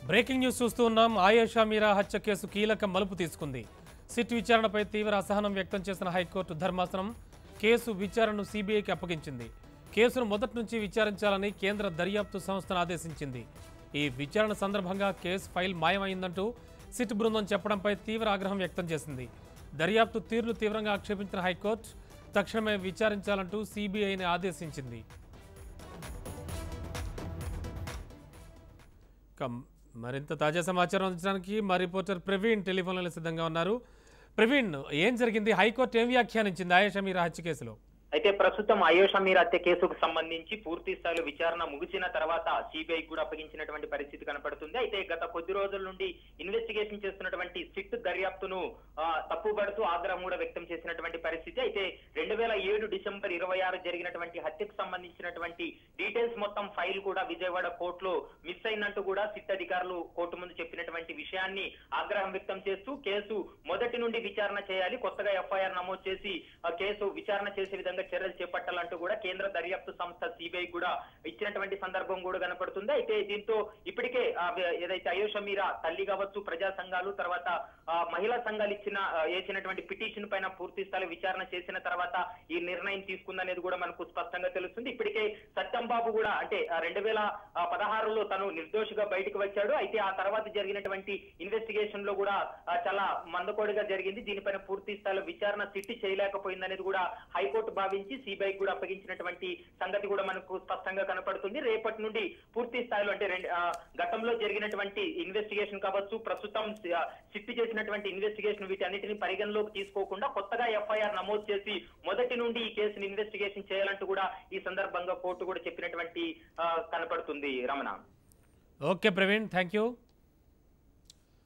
Breaking news చూస్తూ ఉన్నాం. ఆయేషా మీరా హత్య కేసు కీలక మలుపు తీసుకుంది. సిట్ విచారణపై తీవ్ర అసహనం వ్యక్తం చేసిన హైకోర్టు ధర్మాసనం కేసు విచారణను సీబీఐకి అప్పగించింది. కేసును మొదటి నుంచి విచారించాలని కేంద్ర దర్యాప్తు సంస్థను ఆదేశించింది. ఈ విచారణ సందర్భంగా కేసు ఫైల్ మాయమైందంటూ సిట్ బృందం చెప్పడంపై తీవ్ర ఆగ్రహం వ్యక్తం చేసింది. దర్యాప్తు తీరును తీవ్రంగా ఆక్షేపించిన హైకోర్టు తక్షణమే విచారించాలంటూ సీబీఐని ఆదేశించింది. మరింత తాజా సమాచారం అందించడానికి మా రిపోర్టర్ ప్రవీణ్ టెలిఫోన్లో సిద్ధంగా ఉన్నారు. ప్రవీణ్, ఏం జరిగింది? హైకోర్టు ఏం వ్యాఖ్యానించింది ఆయేషా మీరా హత్య కేసులో? అయితే ప్రస్తుతం ఆయేషా మీరా హత్య కేసుకు సంబంధించి పూర్తి స్థాయిలో విచారణ ముగిసిన తర్వాత సిబిఐ కూడా అప్పగించినటువంటి పరిస్థితి కనపడుతుంది. అయితే గత కొద్ది రోజుల నుండి ఇన్వెస్టిగేషన్ చేస్తున్నటువంటి సిట్ దర్యాప్తును తప్పుబడుతూ ఆగ్రహం కూడా వ్యక్తం చేసినటువంటి పరిస్థితి. అయితే 2007 డిసెంబర్ 26 జరిగినటువంటి హత్యకు సంబంధించినటువంటి డీటెయిల్స్ మొత్తం ఫైల్ కూడా విజయవాడ కోర్టులో మిస్ అయినట్టు కూడా సిట్ అధికారులు కోర్టు ముందు చెప్పినటువంటి విషయాన్ని ఆగ్రహం వ్యక్తం చేస్తూ కేసు మొదటి నుండి విచారణ చేయాలి, కొత్తగా ఎఫ్ఐఆర్ నమోదు చేసి కేసు విచారణ చేసే విధంగా చర్యలు చేపట్టాలంటూ కూడా కేంద్ర దర్యాప్తు సంస్థ సిబిఐ కూడా ఇచ్చినటువంటి సందర్భం కూడా కనపడుతుంది. అయితే దీంతో ఇప్పటికే ఏదైతే ఆయేషా మీరా తల్లి కావచ్చు, ప్రజా సంఘాలు, తర్వాత మహిళా సంఘాలు వేసినటువంటి పిటిషన్ పైన పూర్తి స్థాయి విచారణ చేసిన తర్వాత ఈ నిర్ణయం తీసుకుందనేది కూడా మనకు స్పష్టంగా తెలుస్తుంది. ఇప్పటికే సత్యంబాబు కూడా అంటే 2016లో తను నిర్దోషిగా బయటకు వచ్చాడు. అయితే ఆ తర్వాత జరిగినటువంటి ఇన్వెస్టిగేషన్ లో కూడా చాలా మందకోడిగా జరిగింది. దీనిపైన పూర్తి స్థాయిలో విచారణ సిట్ చేయలేకపోయిందనేది కూడా హైకోర్టు భావించి సిబిఐ కూడా అప్పగించినటువంటి సంగతి కూడా మనకు స్పష్టంగా కనపడుతుంది. రేపటి నుండి పూర్తి స్థాయిలో అంటే గతంలో జరిగినటువంటి ఇన్వెస్టిగేషన్ కావచ్చు, ప్రస్తుతం సిట్ చేసినటువంటి ఇన్వెస్టిగేషన్ వీటన్నిటిని పరిగణలోకి తీసుకోకుండా కొత్తగా ఎఫ్ఐఆర్ నమోదు చేసి మొదటి నుండి ఈ కేసును ఇన్వెస్టిగేషన్ చేయాలంటూ కూడా ఈ సందర్భంగా కోర్టు కూడా చెప్పినటువంటి కనపడుతుంది. Ramana. Okay Praveen, thank you.